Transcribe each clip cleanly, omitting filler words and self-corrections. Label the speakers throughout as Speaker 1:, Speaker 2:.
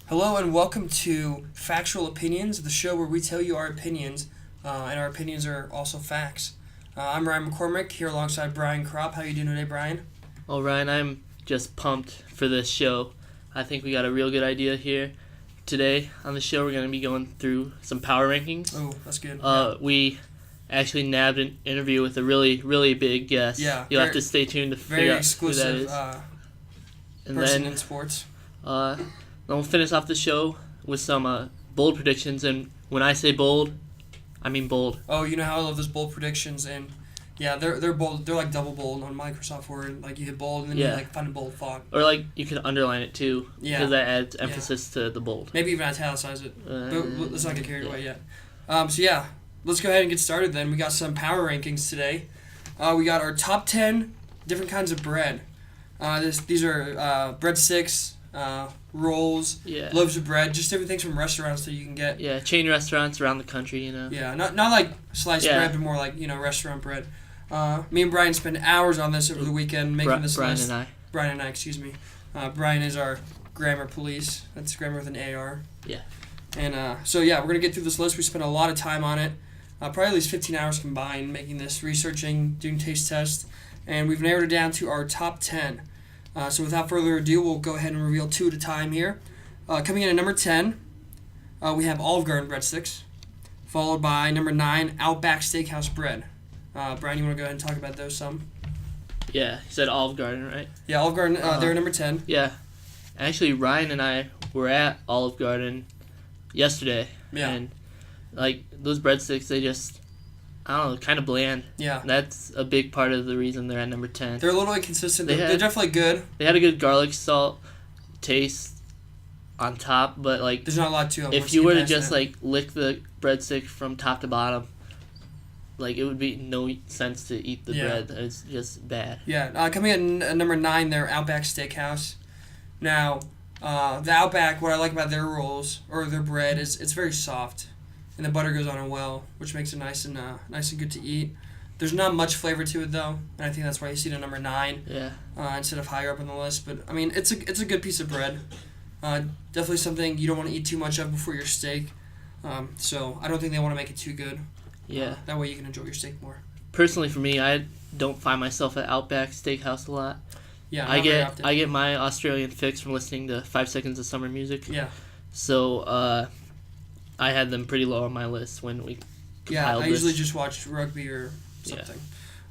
Speaker 1: Hello and welcome to Factual Opinions, the show where we tell you our opinions, and our opinions are also facts. I'm Ryan McCormick, here alongside Brian Kropp. How you doing today, Brian?
Speaker 2: Well, Ryan, I'm just pumped for this show. I think we got a real good idea here. Today on the show, we're going to be going through some power rankings.
Speaker 1: Oh, that's good.
Speaker 2: We actually nabbed an interview with a really, really big guest.
Speaker 1: Yeah.
Speaker 2: You'll have to stay tuned to figure out who that is.
Speaker 1: And person in sports.
Speaker 2: Then we'll finish off the show with some bold predictions, and when I say bold, I mean bold.
Speaker 1: Oh, you know how I love those bold predictions, and yeah, they're bold. They're like double bold on Microsoft Word. Like you hit bold, and then you like find a bold font.
Speaker 2: Or like you can underline it too, because that adds emphasis to the bold.
Speaker 1: Maybe even italicize it. But let's not get carried away yet. Let's go ahead and get started then. We got some power rankings today. We got our top 10 different kinds of bread. These are breadsticks, rolls, loaves of bread, just different things from restaurants that you can get.
Speaker 2: Yeah, chain restaurants around the country,
Speaker 1: Yeah, not like sliced bread, but more like, restaurant bread. Me and Brian spent hours on this over the weekend making this list. Brian and I, excuse me. Brian is our grammar police. That's grammar with an AR.
Speaker 2: Yeah.
Speaker 1: And we're going to get through this list. We spent a lot of time on it. Probably at least 15 hours combined making this, researching, doing taste tests. And we've narrowed it down to our top 10. So without further ado, we'll go ahead and reveal two at a time here. Coming in at number 10, we have Olive Garden breadsticks, followed by number 9, Outback Steakhouse bread. Brian, you want to go ahead and talk about those some?
Speaker 2: Yeah, you said Olive Garden, right?
Speaker 1: Yeah, Olive Garden, they're number 10.
Speaker 2: Yeah. Actually, Ryan and I were at Olive Garden yesterday.
Speaker 1: Yeah.
Speaker 2: And, those breadsticks, they just, I don't know, kind of bland.
Speaker 1: Yeah.
Speaker 2: That's a big part of the reason they're at number 10.
Speaker 1: They're a little inconsistent. They're definitely good.
Speaker 2: They had a good garlic salt taste on top, but,
Speaker 1: there's not a lot to them.
Speaker 2: If you were to just, lick the breadstick from top to bottom, it would be no sense to eat the bread. It's just bad.
Speaker 1: Yeah. Coming in at number 9, they're Outback Steakhouse. Now, the Outback, what I like about their rolls, or their bread, is it's very soft. And the butter goes on it well, which makes it nice and good to eat. There's not much flavor to it though, and I think that's why you see it at number 9 instead of higher up on the list. But I mean, it's a good piece of bread. Definitely something you don't want to eat too much of before your steak. So I don't think they want to make it too good.
Speaker 2: Yeah.
Speaker 1: That way you can enjoy your steak more.
Speaker 2: Personally, for me, I don't find myself at Outback Steakhouse a lot.
Speaker 1: Yeah,
Speaker 2: I get my Australian fix from listening to 5 Seconds of Summer Music.
Speaker 1: Yeah.
Speaker 2: So I had them pretty low on my list when we compiled
Speaker 1: I usually just watch rugby or something.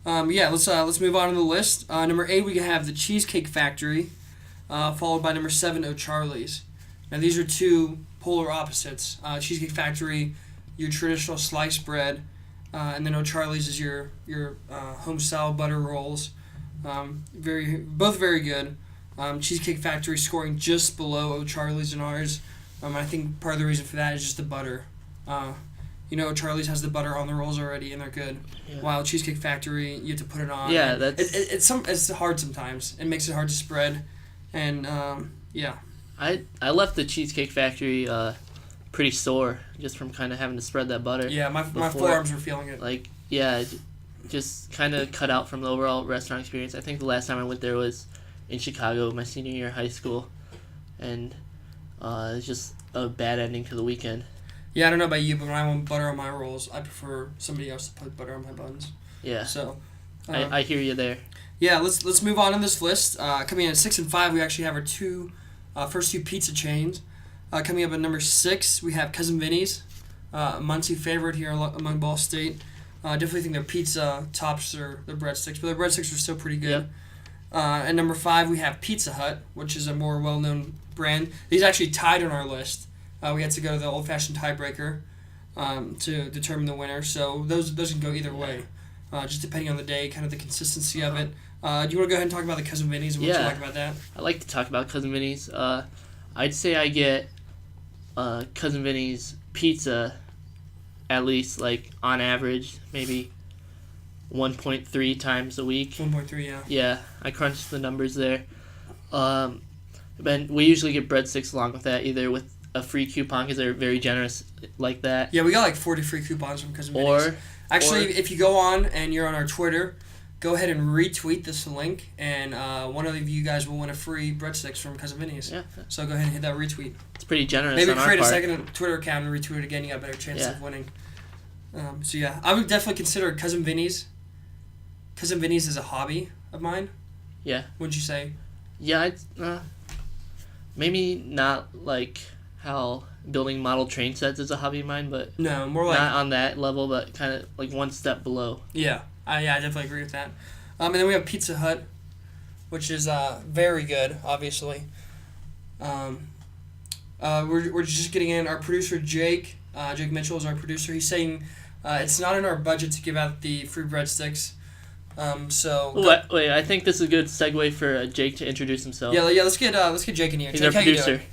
Speaker 1: Let's move on to the list. Number 8, we have the Cheesecake Factory, followed by number 7, O'Charley's. Now these are two polar opposites. Cheesecake Factory, your traditional sliced bread, and then O'Charley's is your home style butter rolls. Both very good. Cheesecake Factory scoring just below O'Charley's and ours. I think part of the reason for that is just the butter. O'Charley's has the butter on the rolls already, and they're good. Yeah. While Cheesecake Factory, you have to put it on.
Speaker 2: Yeah, that's
Speaker 1: it's hard sometimes. It makes it hard to spread, and
Speaker 2: I left the Cheesecake Factory pretty sore just from kind of having to spread that butter.
Speaker 1: Yeah, my forearms were feeling it.
Speaker 2: Just kind of cut out from the overall restaurant experience. I think the last time I went there was in Chicago, my senior year of high school, and it's just a bad ending to the weekend.
Speaker 1: Yeah, I don't know about you, but when I want butter on my rolls, I prefer somebody else to put butter on my buns.
Speaker 2: Yeah.
Speaker 1: So,
Speaker 2: I hear you there.
Speaker 1: Yeah, let's move on in this list. Coming in at 6 and 5, we actually have our first two pizza chains. Coming up at number 6, we have Cousin Vinny's, a Muncie favorite here among Ball State. Definitely think their pizza tops their breadsticks, but their breadsticks are still pretty good.
Speaker 2: Yep.
Speaker 1: At number 5, we have Pizza Hut, which is a more well-known brand. These actually tied on our list. We had to go to the old-fashioned tiebreaker to determine the winner. So those can go either way, just depending on the day, kind of the consistency of it. Do you want to go ahead and talk about the Cousin Vinny's and what you like about that?
Speaker 2: I like to talk about Cousin Vinny's. I'd say I get Cousin Vinny's pizza at least, on average, maybe 1.3 times a week.
Speaker 1: 1.3, yeah.
Speaker 2: Yeah, I crunched the numbers there. But we usually get breadsticks along with that, either with a free coupon because they're very generous like that.
Speaker 1: Yeah, we got 40 free coupons from Cousin Vinny's. Actually, if you go on and you're on our Twitter, go ahead and retweet this link, and one of you guys will win a free breadsticks from Cousin Vinny's.
Speaker 2: Yeah.
Speaker 1: So go ahead and hit that retweet.
Speaker 2: It's pretty generous.
Speaker 1: Maybe
Speaker 2: on
Speaker 1: create
Speaker 2: our
Speaker 1: a
Speaker 2: part.
Speaker 1: second Twitter account and retweet it again. You got a better chance
Speaker 2: Yeah.
Speaker 1: of winning. So yeah, I would definitely consider Cousin Vinny's. Cousin Vinny's is a hobby of mine.
Speaker 2: Yeah.
Speaker 1: Wouldn't you say?
Speaker 2: Yeah, maybe not like how building model train sets is a hobby of mine, but
Speaker 1: No, more like
Speaker 2: not on that level, but kind of like one step below.
Speaker 1: yeah. I definitely agree with that. And then we have Pizza Hut, which is very good, obviously. We're just getting in. Our producer Jake Mitchell is our producer. He's saying it's not in our budget to give out the free breadsticks.
Speaker 2: Wait, I think this is a good segue for Jake to introduce himself.
Speaker 1: Yeah. Let's get Jake in here.
Speaker 2: He's
Speaker 1: Jake,
Speaker 2: our
Speaker 1: how you
Speaker 2: producer.
Speaker 1: doing?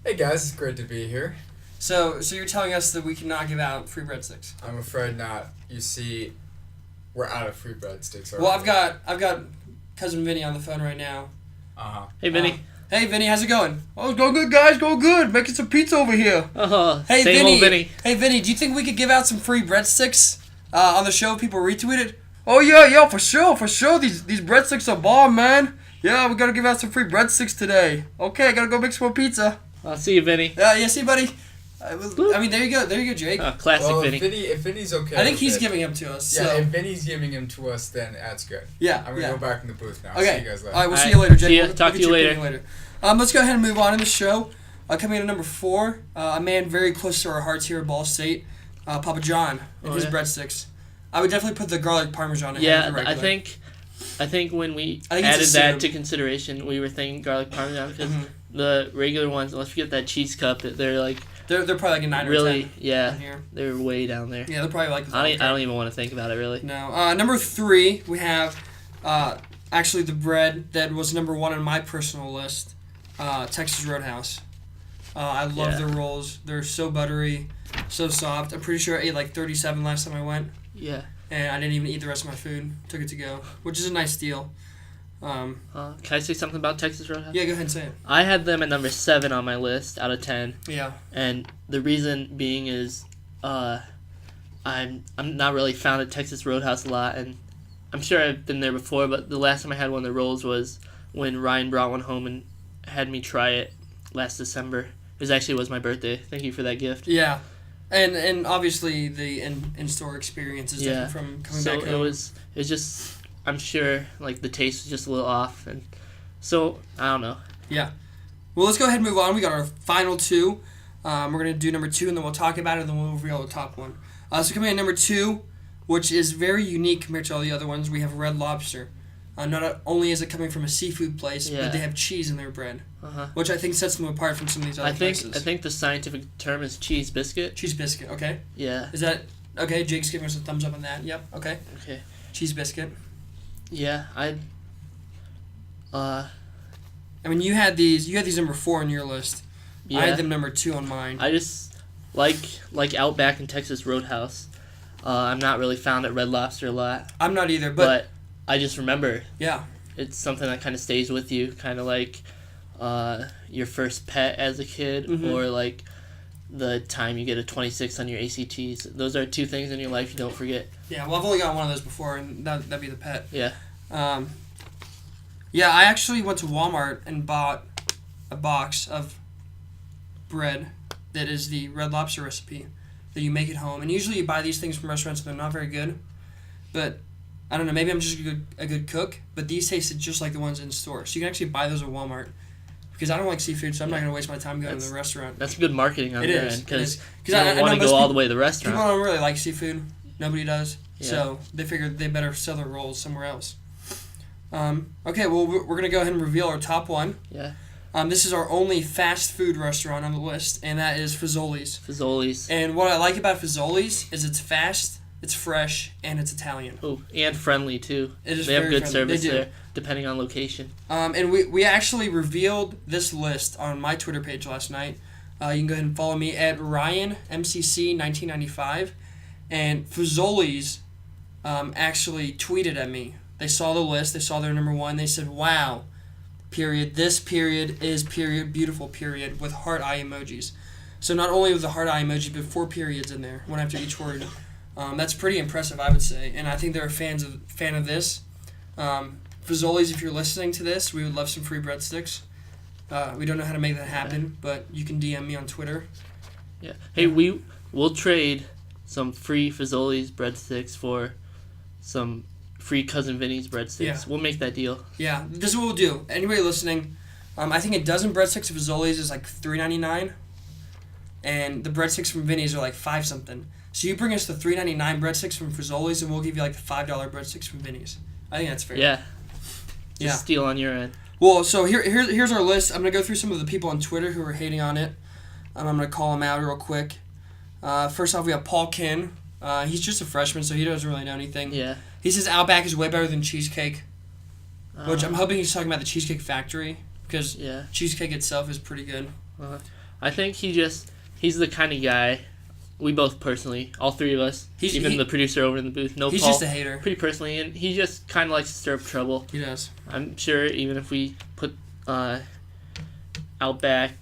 Speaker 3: Hey guys, it's great to be here.
Speaker 1: So you're telling us that we cannot give out free breadsticks?
Speaker 3: I'm afraid not. You see, we're out of free breadsticks already.
Speaker 1: Well, I've got Cousin Vinny on the phone right now.
Speaker 3: Uh-huh.
Speaker 2: Hey, Vinny.
Speaker 1: Hey Vinny, how's it going? Oh, go good, guys, go good. Making some pizza over here.
Speaker 2: Hey, same old Vinny.
Speaker 1: Hey Vinny, do you think we could give out some free breadsticks on the show? People retweet it. Oh yeah, for sure. These breadsticks are bomb, man. Yeah, we gotta give out some free breadsticks today. Okay, I gotta go make some more pizza.
Speaker 2: I'll see you, Vinny.
Speaker 1: Yeah, see, buddy. I mean, there you go, Jake.
Speaker 2: Classic
Speaker 3: Well,
Speaker 2: Vinny.
Speaker 3: if Vinny's okay.
Speaker 1: I think
Speaker 3: with
Speaker 1: he's
Speaker 3: it,
Speaker 1: giving them to us.
Speaker 3: Yeah,
Speaker 1: So.
Speaker 3: if Vinny's giving him to us, then that's good.
Speaker 1: Yeah.
Speaker 3: I'm gonna go back in the booth now.
Speaker 1: Okay.
Speaker 3: See you guys later.
Speaker 1: All right, we'll see
Speaker 2: All
Speaker 1: you
Speaker 2: right.
Speaker 1: later, Jake.
Speaker 2: See ya.
Speaker 1: We'll
Speaker 2: Talk
Speaker 1: get
Speaker 2: to you
Speaker 1: your
Speaker 2: later.
Speaker 1: opinion later. Let's go ahead and move on in the show. Coming in at number 4, a man very close to our hearts here at Ball State, Papa John and his breadsticks. I would definitely put the garlic parmesan ahead of the
Speaker 2: Yeah,
Speaker 1: regular.
Speaker 2: I think when we
Speaker 1: I think it's
Speaker 2: added
Speaker 1: a
Speaker 2: that
Speaker 1: sim.
Speaker 2: to consideration, we were thinking garlic parmesan because the regular ones, let's forget that cheese cup, they're like
Speaker 1: They're probably like a 9
Speaker 2: really,
Speaker 1: or 10
Speaker 2: yeah,
Speaker 1: in here.
Speaker 2: they're way down there.
Speaker 1: Yeah, they're probably like the
Speaker 2: I don't even want to think about it really.
Speaker 1: No. Number 3, we have actually the bread that was number 1 on my personal list, Texas Roadhouse. I love their rolls. They're so buttery, so soft. I'm pretty sure I ate like 37 last time I went.
Speaker 2: Yeah.
Speaker 1: And I didn't even eat the rest of my food. Took it to go, which is a nice deal.
Speaker 2: Can I say something about Texas Roadhouse?
Speaker 1: Yeah, go ahead and say it.
Speaker 2: I had them at number 7 on my list out of 10.
Speaker 1: Yeah.
Speaker 2: And the reason being is I'm not really found at Texas Roadhouse a lot, and I'm sure I've been there before, but the last time I had one of the rolls was when Ryan brought one home and had me try it last December. It was my birthday. Thank you for that gift.
Speaker 1: Yeah. And obviously the in-store experience is different from coming back home.
Speaker 2: So it was just, I'm sure, like, the taste was just a little off, and so, I don't know.
Speaker 1: Yeah. Well, let's go ahead and move on. We got our final 2. We're going to do number 2, and then we'll talk about it, and then we'll reveal the top one. So coming in at number 2, which is very unique compared to all the other ones, we have Red Lobster. Not only is it coming from a seafood place, but they have cheese in their bread, which I think sets them apart from some of these other places.
Speaker 2: I think the scientific term is cheese biscuit.
Speaker 1: Cheese biscuit, okay.
Speaker 2: Yeah.
Speaker 1: Is that, okay, Jake's giving us a thumbs up on that. Yep, okay.
Speaker 2: Okay.
Speaker 1: Cheese biscuit.
Speaker 2: Yeah,
Speaker 1: I mean, you had these number 4 on your list.
Speaker 2: yeah.
Speaker 1: I had them number 2 on mine.
Speaker 2: I just like Outback and Texas Roadhouse. I'm not really found at Red Lobster a lot.
Speaker 1: I'm not either,
Speaker 2: but I just remember.
Speaker 1: Yeah.
Speaker 2: It's something that kind of stays with you, kind of like your first pet as a kid, or like the time you get a 26 on your ACTs. Those are 2 things in your life you don't forget.
Speaker 1: Yeah, well, I've only got one of those before, and that'd be the pet.
Speaker 2: Yeah.
Speaker 1: Yeah, I actually went to Walmart and bought a box of bread that is the Red Lobster recipe that you make at home. And usually you buy these things from restaurants and they're not very good. But I don't know, maybe I'm just a good cook, but these tasted just like the ones in store. So you can actually buy those at Walmart. Because I don't like seafood, so I'm not going to waste my time going to the restaurant.
Speaker 2: That's good marketing on their end, because you
Speaker 1: I
Speaker 2: don't want to go all the way to the restaurant.
Speaker 1: People don't really like seafood. Nobody does.
Speaker 2: Yeah.
Speaker 1: So they figured they better sell their rolls somewhere else. Okay, well, we're going to go ahead and reveal our top one.
Speaker 2: Yeah.
Speaker 1: This is our only fast food restaurant on the list, and that is Fazoli's.
Speaker 2: Fazoli's.
Speaker 1: And what I like about Fazoli's is it's fast, it's fresh, and it's Italian.
Speaker 2: Oh, and friendly, too.
Speaker 1: It is
Speaker 2: They have
Speaker 1: very
Speaker 2: good
Speaker 1: friendly.
Speaker 2: service
Speaker 1: They do.
Speaker 2: there, depending on location.
Speaker 1: And we actually revealed this list on my Twitter page last night. You can go ahead and follow me at RyanMCC1995. And Fazoli's actually tweeted at me. They saw the list. They saw their number 1. They said, wow, period. This period is period, beautiful period, with heart eye emojis. So not only with the heart eye emoji, but 4 periods in there, one after each word. That's pretty impressive, I would say, and I think they're fan of this. Fazoli's, if you're listening to this, we would love some free breadsticks. We don't know how to make that happen, but you can DM me on Twitter.
Speaker 2: Yeah. Hey, we'll trade some free Fazoli's breadsticks for some free Cousin Vinny's breadsticks.
Speaker 1: Yeah.
Speaker 2: We'll make that deal.
Speaker 1: Yeah, this is what we'll do. Anybody listening, I think a dozen breadsticks of Fazoli's is like $3.99, and the breadsticks from Vinny's are like $5 something. So you bring us the $3.99 breadsticks from Fazoli's, and we'll give you like the $5 breadsticks from Vinny's. I think that's fair.
Speaker 2: Yeah.
Speaker 1: Yeah.
Speaker 2: Just steal on your end.
Speaker 1: Well, so here's our list. I'm going to go through some of the people on Twitter who are hating on it. I'm going to call them out real quick. First off, we have Paul Kinn. He's just a freshman, so he doesn't really know anything.
Speaker 2: Yeah.
Speaker 1: He says Outback is way better than Cheesecake, which I'm hoping he's talking about the Cheesecake Factory, because Cheesecake itself is pretty good.
Speaker 2: I think he's the kind of guy, we both personally, all three of us, the producer over in the booth,
Speaker 1: he's
Speaker 2: Paul,
Speaker 1: just a hater.
Speaker 2: pretty personally, and he just kind of likes to stir up trouble.
Speaker 1: He does.
Speaker 2: I'm sure even if we put Outback,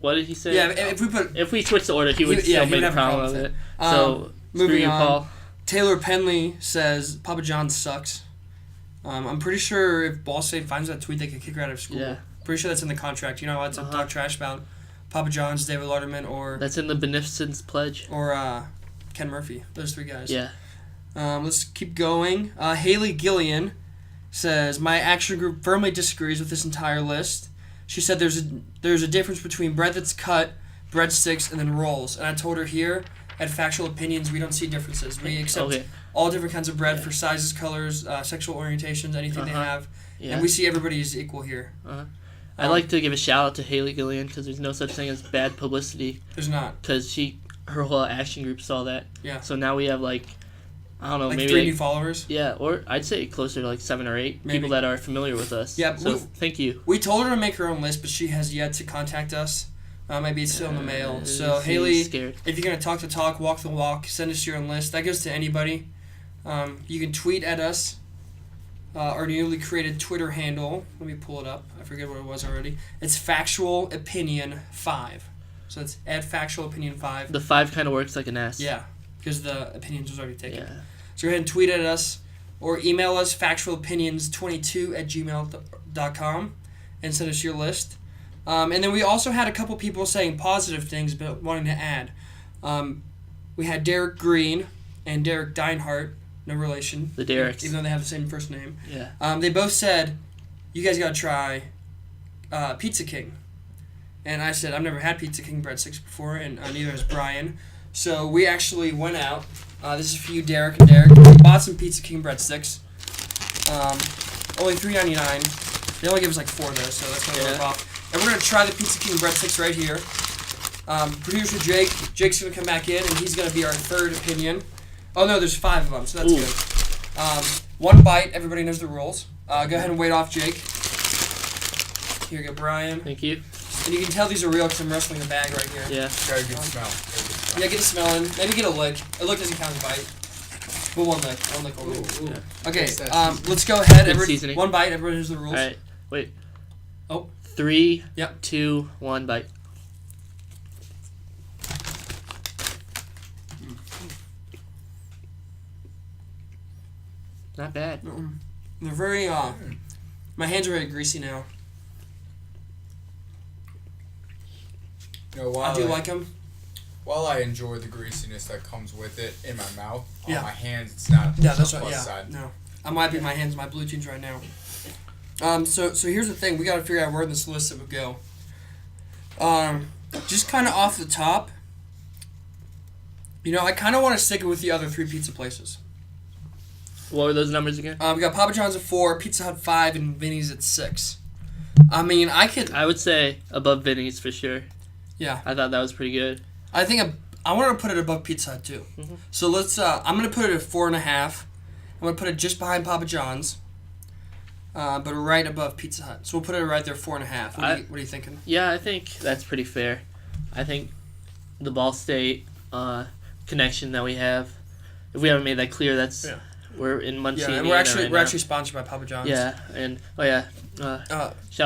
Speaker 2: what did he say?
Speaker 1: Yeah,
Speaker 2: if we switch the order, he would still make a problem with it. So, screw you, Paul.
Speaker 1: Taylor Penley says Papa John's sucks. I'm pretty sure if Ball State finds that tweet, they could kick her out of school.
Speaker 2: Yeah.
Speaker 1: Pretty sure that's in the contract. You're not allowed to talk trash about Papa John's, David Letterman, or...
Speaker 2: That's in the Beneficence Pledge.
Speaker 1: Or Ken Murphy. Those three guys.
Speaker 2: Yeah.
Speaker 1: Let's keep going. Haley Gillian says, my action group firmly disagrees with this entire list. She said there's a difference between bread that's cut, breadsticks, and then rolls. And I told her here at Factual Opinions we don't see differences. We accept all different kinds of bread for sizes, colors, sexual orientations, anything they have. Yeah. And we see everybody as equal here.
Speaker 2: I'd like to give a shout out to Haley Gillian because there's no such thing as bad publicity.
Speaker 1: There's not.
Speaker 2: Because her whole action group saw that.
Speaker 1: Yeah.
Speaker 2: So now we have I don't know, maybe
Speaker 1: 3 new followers.
Speaker 2: Yeah, or I'd say closer to 7 or 8 people that are familiar with us.
Speaker 1: Yeah.
Speaker 2: So thank you.
Speaker 1: We told her to make her own list, but she has yet to contact us. Maybe it's still in the mail. So Haley,
Speaker 2: scared.
Speaker 1: If you're gonna talk the talk, walk the walk, send us your own list. That goes to anybody. You can tweet at us. Our newly created Twitter handle. Let me pull it up. I forget what it was already. It's Factual Opinion 5. So it's at Factual Opinion 5.
Speaker 2: The 5 kind of works like an S.
Speaker 1: Yeah, because the opinions was already taken.
Speaker 2: Yeah.
Speaker 1: So go ahead and tweet at us or email us factualopinions22@gmail.com and send us your list. And then we also had a couple people saying positive things but wanting to add. We had Derek Green and Derek Deinhardt. No relation.
Speaker 2: The Derricks.
Speaker 1: Even though they have the same first name.
Speaker 2: Yeah.
Speaker 1: They both said, you guys got to try Pizza King. And I said, I've never had Pizza King breadsticks before, and neither has Brian. So we actually went out. This is for you, Derek and Derek. We bought some Pizza King breadsticks. Only $3.99. They only give us 4 though, so that's going to rip off. And we're going to try the Pizza King breadsticks right here. Producer Jake's going to come back in, and he's going to be our third opinion. Oh, no, there's 5 of them, so that's good. 1 bite. Everybody knows the rules. Go ahead and wait off Jake. Here you go, Brian.
Speaker 2: Thank you.
Speaker 1: And you can tell these are real because I'm wrestling a bag right here.
Speaker 2: Yeah.
Speaker 3: Got a good smell.
Speaker 1: Yeah, get a smell in. Maybe get a lick. A lick doesn't count as a bite. But 1 lick. 1 lick will do.
Speaker 2: Yeah.
Speaker 1: Okay, let's go ahead.
Speaker 2: Seasoning.
Speaker 1: 1 bite. Everybody knows the rules.
Speaker 2: All right. Wait.
Speaker 1: Oh.
Speaker 2: 3, 2, 1 bite. Not bad.
Speaker 1: They're very, my hands are very greasy now.
Speaker 3: You know,
Speaker 1: I do like them.
Speaker 3: While I enjoy the greasiness that comes with it in my mouth, on
Speaker 1: Yeah.
Speaker 3: my hands, it's not
Speaker 1: That's
Speaker 3: the
Speaker 1: right.
Speaker 3: plus
Speaker 1: Yeah.
Speaker 3: side.
Speaker 1: No. I'm wiping my hands, my blue jeans right now. So here's the thing. We got to figure out where this list would go. Just kind of off the top, I kind of want to stick it with the other 3 pizza places.
Speaker 2: What were those numbers again?
Speaker 1: We got Papa John's at 4, Pizza Hut 5, and Vinny's at 6. I mean, I would say above Vinny's for sure.
Speaker 2: Yeah. I thought that was pretty good.
Speaker 1: I think I want to put it above Pizza Hut too. Mm-hmm. So let's. I'm gonna put it at 4.5. I'm gonna put it just behind Papa John's, but right above Pizza Hut. So we'll put it right there, 4.5. What are you thinking?
Speaker 2: Yeah, I think that's pretty fair. I think the Ball State connection that we have. If we haven't made that clear, that's we're in Muncie.
Speaker 1: Yeah, and we're actually sponsored by Papa John's.
Speaker 2: Yeah, and shout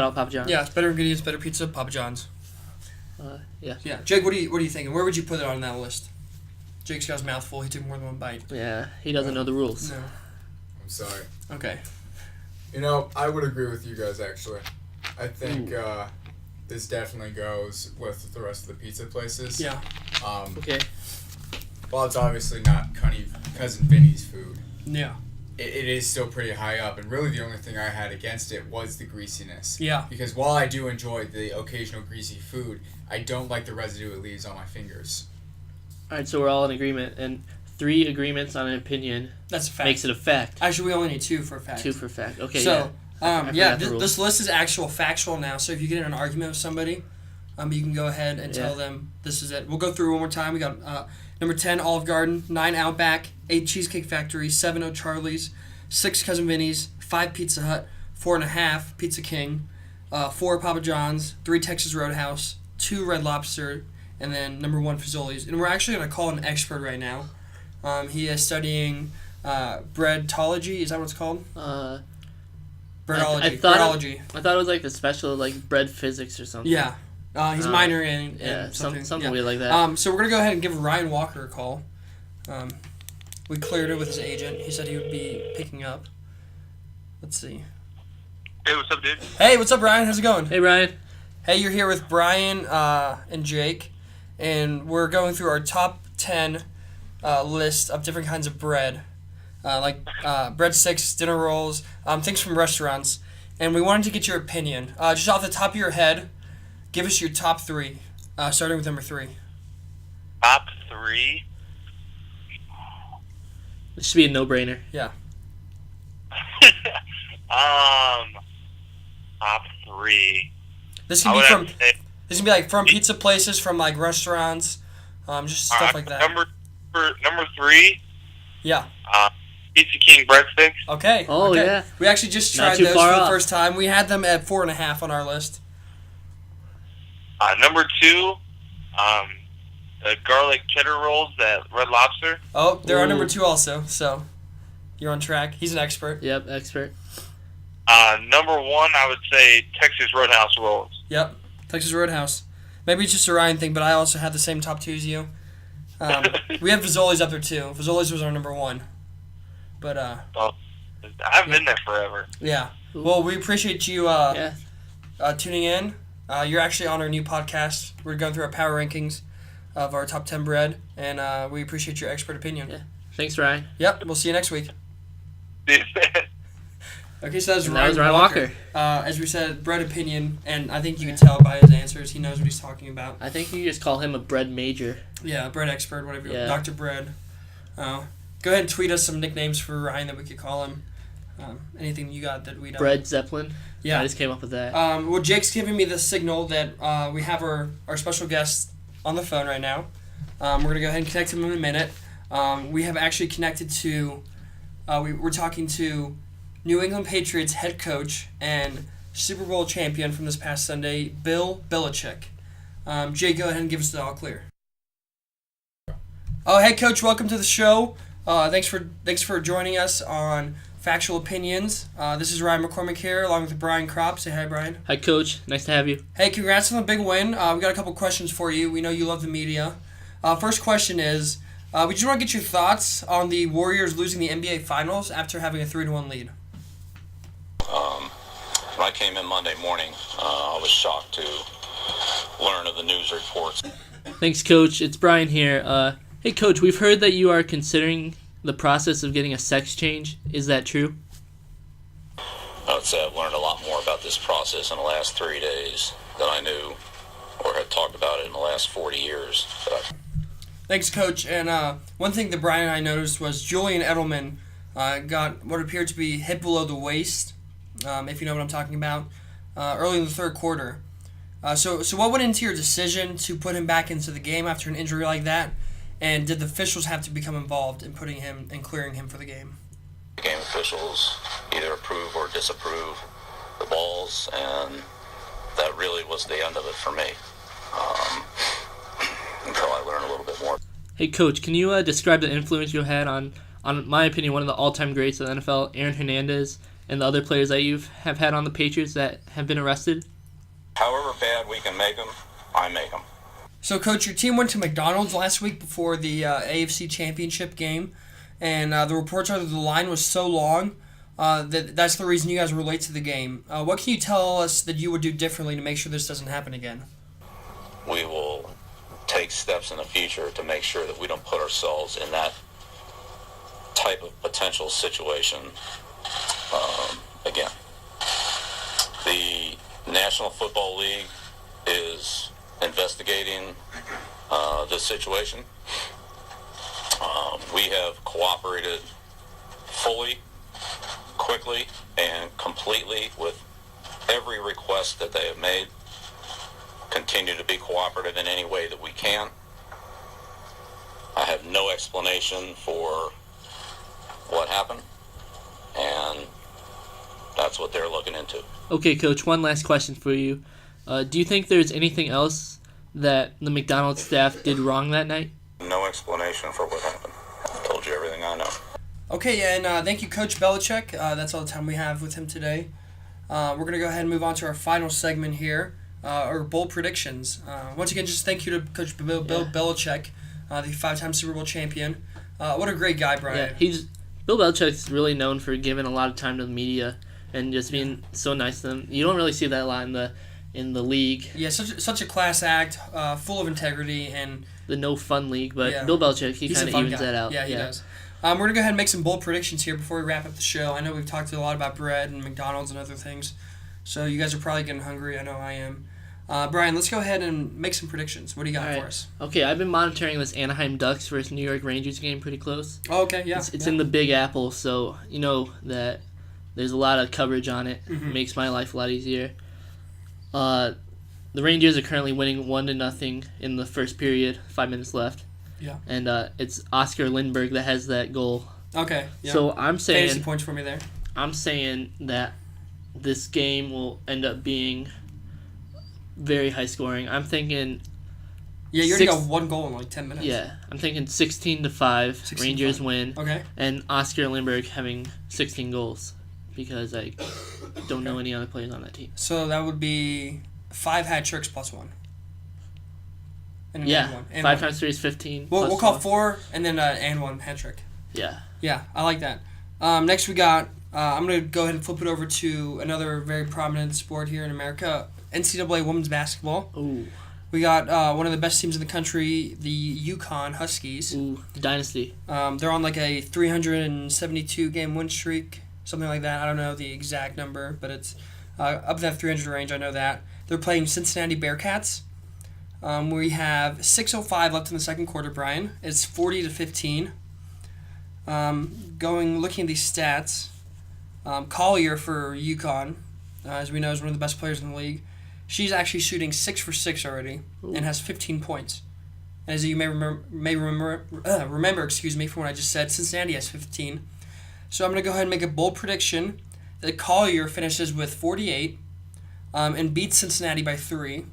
Speaker 2: out Papa John's.
Speaker 1: Yeah, it's better ingredients, better pizza, Papa John's. Yeah. Jake, what are you thinking? Where would you put it on that list? Jake's got his mouth full. He took more than one bite.
Speaker 2: Yeah, he doesn't know the rules.
Speaker 1: No.
Speaker 3: I'm sorry.
Speaker 1: Okay.
Speaker 3: I would agree with you guys, actually. I think this definitely goes with the rest of the pizza places.
Speaker 1: Yeah.
Speaker 2: Okay.
Speaker 3: While it's obviously not Cousin Vinny's food,
Speaker 1: Yeah.
Speaker 3: it is still pretty high up. And really the only thing I had against it was the greasiness.
Speaker 1: Yeah.
Speaker 3: Because while I do enjoy the occasional greasy food, I don't like the residue it leaves on my fingers.
Speaker 2: All right, so we're all in agreement, and 3 agreements on an opinion
Speaker 1: That's a fact.
Speaker 2: makes it a fact.
Speaker 1: Actually, we only need 2 for a fact.
Speaker 2: 2 for fact. Okay,
Speaker 1: So,
Speaker 2: forgot the rules.
Speaker 1: this list is actual factual now. So if you get in an argument with somebody, you can go ahead and tell them this is it. We'll go through one more time. We got number 10, Olive Garden, 9, Outback, 8, Cheesecake Factory, 7, O'Charlie's, 6, Cousin Vinny's, 5, Pizza Hut, 4.5, Pizza King, 4, Papa John's, 3, Texas Roadhouse, 2, Red Lobster, and then number 1, Fazoli's. And we're actually going to call an expert right now. He is studying breadology. Is that what it's called?
Speaker 2: Breadology.
Speaker 1: Breadology.
Speaker 2: I thought it was like the special bread physics or something.
Speaker 1: Yeah. He's minoring in
Speaker 2: something weird like that.
Speaker 1: So we're going to go ahead and give Ryan Walker a call. We cleared it with his agent. He said he would be picking up. Let's see.
Speaker 4: Hey, what's up, dude?
Speaker 1: Hey, what's up, Ryan? How's it going?
Speaker 2: Hey, Ryan.
Speaker 1: Hey, you're here with Brian and Jake, and we're going through our top 10 list of different kinds of bread, breadsticks, dinner rolls, things from restaurants, and we wanted to get your opinion. Just off the top of your head, give us your top 3, starting with number 3.
Speaker 4: Top 3?
Speaker 2: This should be a no-brainer.
Speaker 1: Yeah.
Speaker 4: Top 3.
Speaker 1: This can be like from pizza places, from like restaurants, just stuff like that.
Speaker 4: Number 3.
Speaker 1: Yeah.
Speaker 4: Pizza King breadsticks.
Speaker 1: Okay.
Speaker 2: Oh,
Speaker 1: okay.
Speaker 2: yeah.
Speaker 1: We actually just
Speaker 2: Not
Speaker 1: tried
Speaker 2: too
Speaker 1: those
Speaker 2: far
Speaker 1: for the
Speaker 2: off.
Speaker 1: first time. We had them at 4.5 on our list.
Speaker 4: Number 2. The garlic cheddar rolls at Red Lobster.
Speaker 1: Oh, they're our
Speaker 2: Ooh.
Speaker 1: number 2 also. So you're on track. He's an expert.
Speaker 2: Yep, expert.
Speaker 4: Number 1, I would say Texas Roadhouse rolls.
Speaker 1: Yep. Texas Roadhouse. Maybe it's just a Ryan thing, but I also had the same top 2 as you. We have Fazoli's up there too. Fazoli's was our number 1. But
Speaker 4: I've been there forever.
Speaker 1: yeah. Well, we appreciate you tuning in. You're actually on our new podcast. We're going through our power rankings of our top 10 bread, and we appreciate your expert opinion.
Speaker 2: Yeah. Thanks, Ryan.
Speaker 1: Yep. We'll see you next week. Okay, so that
Speaker 2: was Ryan Walker.
Speaker 1: As we said, bread opinion, and I think you can tell by his answers. He knows what he's talking about.
Speaker 2: I think you just call him a bread major.
Speaker 1: Yeah, bread expert, whatever.
Speaker 2: Yeah.
Speaker 1: Dr. Bread. Go ahead and tweet us some nicknames for Ryan that we could call him. Anything you got that we don't.
Speaker 2: Bread Zeppelin.
Speaker 1: Yeah.
Speaker 2: I just came up with that.
Speaker 1: Well, Jake's giving me the signal that we have our special guest on the phone right now. We're going to go ahead and connect him in a minute. We have actually connected to, we're talking to New England Patriots head coach and Super Bowl champion from this past Sunday, Bill Belichick. Jake, go ahead and give us the all clear. Oh, hey, Coach, welcome to the show. Thanks for joining us on Factual Opinions. This is Ryan McCormick here, along with Brian Kropp. Say hi, Brian.
Speaker 2: Hi, Coach. Nice to have you.
Speaker 1: Hey, congrats on the big win. We got a couple questions for you. We know you love the media. First question is, we just want to get your thoughts on the Warriors losing the NBA Finals after having a 3-1 lead.
Speaker 5: When I came in Monday morning, I was shocked to learn of the news reports.
Speaker 2: Thanks, Coach. It's Brian here. Hey, Coach, we've heard that you are considering the process of getting a sex change. Is that true?
Speaker 5: I would say I've learned a lot more about this process in the last 3 days than I knew or had talked about it in the last 40 years.
Speaker 1: Thanks, Coach. And one thing that Brian and I noticed was Julian Edelman got what appeared to be hit below the waist, if you know what I'm talking about, early in the third quarter. So what went into your decision to put him back into the game after an injury like that? And did the officials have to become involved in putting him and clearing him for the game?
Speaker 5: Game officials either approve or disapprove the balls, and that really was the end of it for me until I learned a little bit more.
Speaker 2: Hey, Coach, can you describe the influence you had on my opinion, one of the all-time greats of the NFL, Aaron Hernandez, and the other players that you have had on the Patriots that have been arrested?
Speaker 5: However bad we can make them, I make them.
Speaker 1: So, Coach, your team went to McDonald's last week before the AFC Championship game, and the reports are that the line was so long that's the reason you guys were late to the game. What can you tell us that you would do differently to make sure this doesn't happen again?
Speaker 5: We will take steps in the future to make sure that we don't put ourselves in that type of potential situation again. The National Football League is investigating this situation. We have cooperated fully, quickly, and completely with every request that they have made. Continue to be cooperative in any way that we can. I have no explanation for what happened, and that's what they're looking into.
Speaker 2: Okay, Coach, one last question for you. Do you think there's anything else that the McDonald's staff did wrong that night?
Speaker 5: No explanation for what happened. I've told you everything I know.
Speaker 1: Okay, and thank you, Coach Belichick. That's all the time we have with him today. We're going to go ahead and move on to our final segment here, our bold predictions. Once again, just thank you to Coach Bill Belichick, the 5-time Super Bowl champion. What a great guy, Brian.
Speaker 2: Yeah, Bill Belichick's really known for giving a lot of time to the media and just being so nice to them. You don't really see that a lot in the league.
Speaker 1: Yeah, such a class act, full of integrity, and
Speaker 2: the no fun league. But
Speaker 1: yeah,
Speaker 2: Bill Belichick, he
Speaker 1: he's
Speaker 2: kind
Speaker 1: a
Speaker 2: of
Speaker 1: fun
Speaker 2: evens
Speaker 1: guy.
Speaker 2: that out.
Speaker 1: Yeah, he does. We're going to go ahead and make some bold predictions here before we wrap up the show. I know we've talked a lot about bread and McDonald's and other things, so you guys are probably getting hungry. I know I am. Brian, let's go ahead and make some predictions. What do you got for us?
Speaker 2: Okay, I've been monitoring this Anaheim Ducks versus New York Rangers game pretty close.
Speaker 1: Oh, okay, yeah.
Speaker 2: It's in the Big Apple, so you know that there's a lot of coverage on it.
Speaker 1: Mm-hmm.
Speaker 2: It makes my life a lot easier. The Rangers are currently winning 1-0 in the first period, 5 minutes left.
Speaker 1: Yeah.
Speaker 2: And it's Oscar Lindbergh that has that goal.
Speaker 1: Okay, yeah.
Speaker 2: So I'm saying
Speaker 1: fantasy points for me there.
Speaker 2: I'm saying that this game will end up being very high scoring. I'm thinking.
Speaker 1: Yeah, you already got one goal in like 10 minutes.
Speaker 2: Yeah, I'm thinking 16-5. Rangers win.
Speaker 1: Okay.
Speaker 2: And Oscar Lindbergh having 16 goals because I don't know any other players on that team.
Speaker 1: So that would be 5 hat tricks plus 1. And
Speaker 2: yeah,
Speaker 1: one. And
Speaker 2: 5
Speaker 1: one.
Speaker 2: times 3 is 15.
Speaker 1: We'll call 4 and then and 1 hat trick.
Speaker 2: Yeah.
Speaker 1: Yeah, I like that. Next we got. I'm gonna go ahead and flip it over to another very prominent sport here in America, NCAA women's basketball.
Speaker 2: Ooh.
Speaker 1: We got one of the best teams in the country, the UConn Huskies.
Speaker 2: Ooh, the dynasty.
Speaker 1: They're on like a 372 game win streak, something like that. I don't know the exact number, but it's up in that 300 range. I know that. They're playing Cincinnati Bearcats. We have 6:05 left in the second quarter, Brian. It's 40-15. Looking at these stats, Collier for UConn, as we know, is one of the best players in the league. She's actually shooting 6 for 6 already and has 15 points. As you may remember, from what I just said, Cincinnati has 15. So I'm going to go ahead and make a bold prediction that Collier finishes with 48 and beats Cincinnati by 3.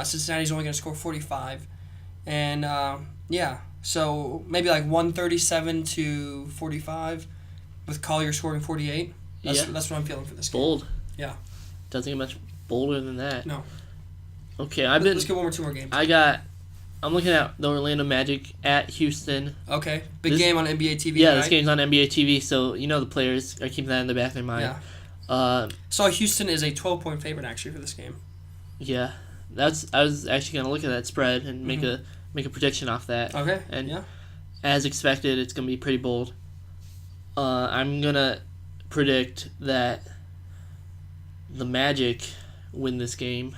Speaker 1: Cincinnati's only going to score 45. And, so maybe like 137-45 with Collier scoring 48. That's what I'm feeling for this game.
Speaker 2: Bold.
Speaker 1: Yeah.
Speaker 2: Doesn't get much bolder than that.
Speaker 1: No.
Speaker 2: Okay,
Speaker 1: Let's get 1 or 2 more games.
Speaker 2: I'm looking at the Orlando Magic at Houston.
Speaker 1: Okay. Big game on NBA TV.
Speaker 2: Yeah,
Speaker 1: right?
Speaker 2: this game's on NBA TV, so you know the players are keeping that in the back of their mind.
Speaker 1: Yeah. So Houston is a 12-point favorite actually for this game.
Speaker 2: Yeah. I was actually gonna look at that spread and make a prediction off that.
Speaker 1: Okay.
Speaker 2: And
Speaker 1: yeah.
Speaker 2: as expected, it's gonna be pretty bold. I'm gonna predict that the Magic win this game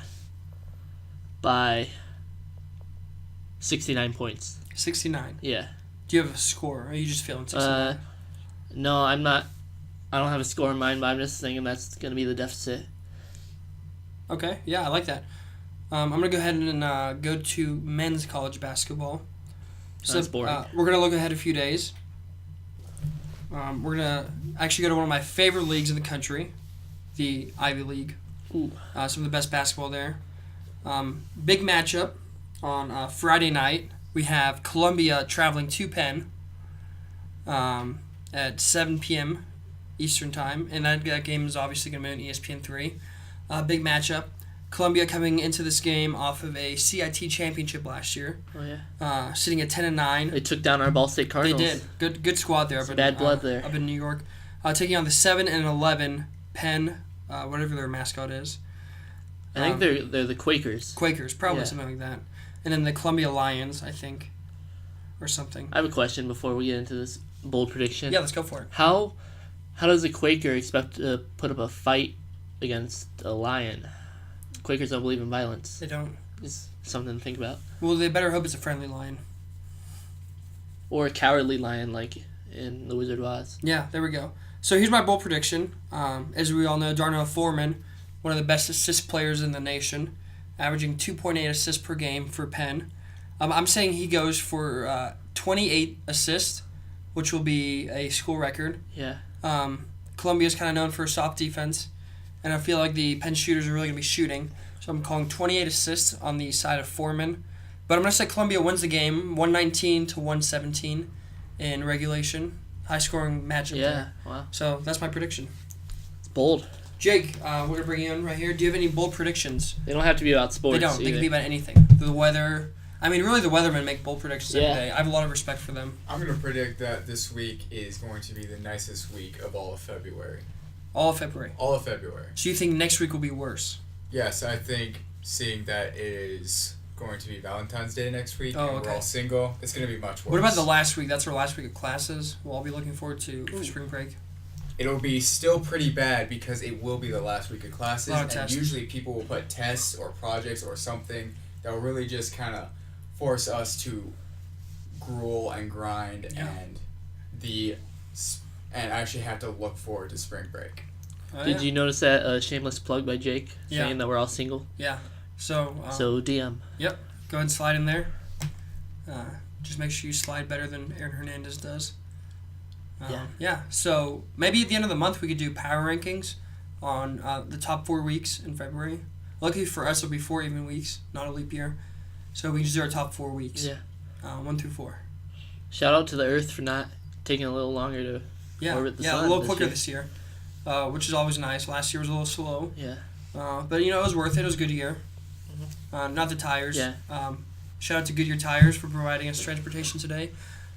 Speaker 2: by 69 points.
Speaker 1: 69.
Speaker 2: Yeah.
Speaker 1: Do you have a score? Or are you just feeling 69?
Speaker 2: No, I'm not. I don't have a score in mind, but I'm just thinking that's gonna be the deficit.
Speaker 1: Okay. Yeah, I like that. I'm going to go ahead and go to men's college basketball. So,
Speaker 2: that's boring.
Speaker 1: We're going to look ahead a few days. We're going to actually go to one of my favorite leagues in the country, the Ivy League.
Speaker 2: Ooh.
Speaker 1: Some of the best basketball there. Big matchup on Friday night. We have Columbia traveling to Penn at 7 p.m. Eastern Time. And that game is obviously going to be on ESPN3. Big matchup. Columbia coming into this game off of a CIT championship last year,
Speaker 2: Oh yeah.
Speaker 1: sitting at 10-9.
Speaker 2: They took down our Ball State
Speaker 1: They
Speaker 2: Cardinals.
Speaker 1: did. Good squad there.
Speaker 2: Some bad blood there.
Speaker 1: Up in New York. Taking on the 7-11 Penn, whatever their mascot is.
Speaker 2: I think they're the Quakers.
Speaker 1: Quakers, probably
Speaker 2: Yeah.
Speaker 1: something like that. And then the Columbia Lions, I think, or something.
Speaker 2: I have a question before we get into this bold prediction.
Speaker 1: Yeah, let's go for it.
Speaker 2: How does a Quaker expect to put up a fight against a lion? Quakers don't believe in violence.
Speaker 1: They don't.
Speaker 2: It's something to think about.
Speaker 1: Well, they better hope it's a friendly lion.
Speaker 2: Or a cowardly lion like in The Wizard of Oz.
Speaker 1: Yeah, there we go. So here's my bold prediction. As we all know, Darnell Foreman, one of the best assist players in the nation, averaging 2.8 assists per game for Penn. I'm saying he goes for 28 assists, which will be a school record.
Speaker 2: Yeah.
Speaker 1: Columbia's kind of known for a soft defense, and I feel like the Penn shooters are really going to be shooting. So I'm calling 28 assists on the side of Foreman. But I'm going to say Columbia wins the game 119-117 in regulation. High-scoring matchup
Speaker 2: Yeah.
Speaker 1: there.
Speaker 2: Wow.
Speaker 1: So that's my prediction.
Speaker 2: It's bold.
Speaker 1: Jake, we're going to bring you in right here. Do you have any bold predictions?
Speaker 2: They don't have to be about sports.
Speaker 1: They don't. They
Speaker 2: either.
Speaker 1: can be about anything. The weather. I mean, really, the weathermen make bold predictions every
Speaker 2: Yeah.
Speaker 1: day. I have a lot of respect for them.
Speaker 3: I'm going to predict that this week is going to be the nicest week of all of February.
Speaker 1: All of February.
Speaker 3: All of February.
Speaker 1: So you think next week will be worse?
Speaker 3: Yes, I think seeing that it is going to be Valentine's Day next week and
Speaker 1: okay.
Speaker 3: we're all single, it's going to be much worse.
Speaker 1: What about the last week? That's our last week of classes. We'll all be looking forward to for spring break.
Speaker 3: It'll be still pretty bad because it will be the last week of classes, and
Speaker 1: tests.
Speaker 3: usually people will put tests or projects or something that will really just kind of force us to gruel and grind and actually have to look forward to spring break.
Speaker 2: Did you notice that shameless plug by Jake saying that we're all single?
Speaker 1: Yeah. So
Speaker 2: DM.
Speaker 1: Yep. Go ahead and slide in there. Just make sure you slide better than Aaron Hernandez does. Yeah. So maybe at the end of the month we could do power rankings on the top 4 weeks in February. Luckily for us, it'll be 4 even weeks, not a leap year. So we just do our top 4 weeks.
Speaker 2: Yeah.
Speaker 1: 1 through 4.
Speaker 2: Shout out to the Earth for not taking a little longer to orbit the sun.
Speaker 1: A little quicker this year, which is always nice. Last year was a little slow.
Speaker 2: Yeah.
Speaker 1: But it was worth it. It was a good year. Not the tires.
Speaker 2: Yeah.
Speaker 1: Shout out to Goodyear Tires for providing us transportation today.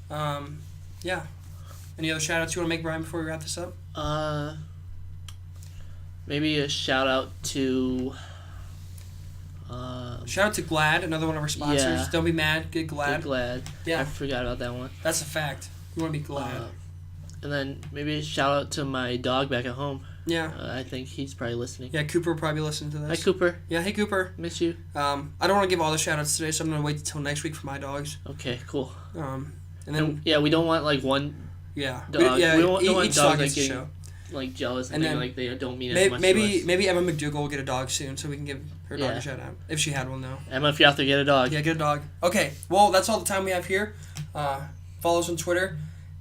Speaker 1: Yeah. Any other shout outs you want to make, Brian, before we wrap this up?
Speaker 2: Maybe a shout out to
Speaker 1: Shout out to Glad, another one of our sponsors.
Speaker 2: Yeah.
Speaker 1: Don't be mad, get glad.
Speaker 2: Get Glad.
Speaker 1: Yeah.
Speaker 2: I forgot about that one.
Speaker 1: That's a fact. You want to be glad.
Speaker 2: And then maybe a shout out to my dog back at home.
Speaker 1: Yeah.
Speaker 2: I think he's probably listening.
Speaker 1: Yeah, Cooper will probably listen to this.
Speaker 2: Hi, Cooper.
Speaker 1: Yeah, hey, Cooper.
Speaker 2: Miss you.
Speaker 1: I don't want to give all the shout outs today, so I'm going to wait until next week for my dogs.
Speaker 2: Okay, cool.
Speaker 1: And then,
Speaker 2: we don't want like one
Speaker 1: yeah.
Speaker 2: dog.
Speaker 1: Yeah,
Speaker 2: we don't want
Speaker 1: each
Speaker 2: dogs
Speaker 1: dog
Speaker 2: like
Speaker 1: gets a
Speaker 2: getting
Speaker 1: show.
Speaker 2: like jealous and
Speaker 1: And
Speaker 2: then,
Speaker 1: then
Speaker 2: like they don't mean as much to us.
Speaker 1: Maybe Emma McDougal will get a dog soon, so we can give her dog a shout out. If she had one, though.
Speaker 2: Emma, if you're out there, get a dog.
Speaker 1: Yeah, get a dog. Okay, well, that's all the time we have here. Follow us on Twitter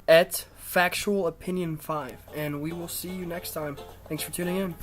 Speaker 1: at Factual Opinion 5, and we will see you next time. Thanks for tuning in.